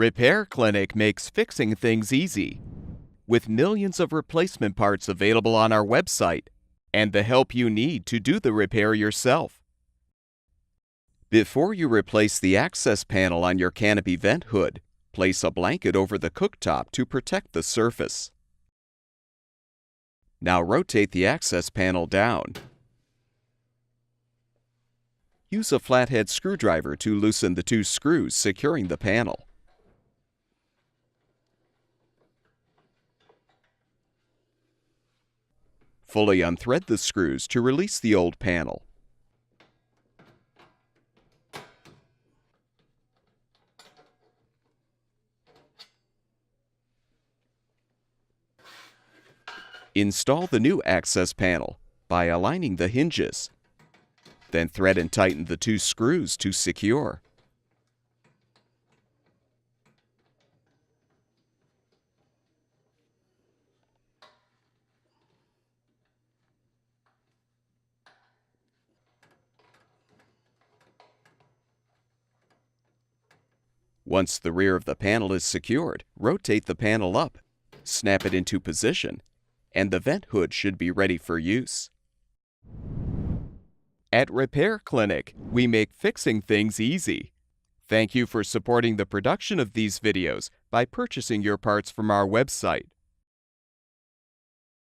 Repair Clinic makes fixing things easy, with millions of replacement parts available on our website and the help you need to do the repair yourself. Before you replace the access panel on your canopy vent hood, place a blanket over the cooktop to protect the surface. Now rotate the access panel down. Use a flathead screwdriver to loosen the two screws securing the panel. Fully unthread the screws to release the old panel. Install the new access panel by aligning the hinges. Then thread and tighten the two screws to secure. Once the rear of the panel is secured, rotate the panel up, snap it into position, and the vent hood should be ready for use. At Repair Clinic, we make fixing things easy. Thank you for supporting the production of these videos by purchasing your parts from our website.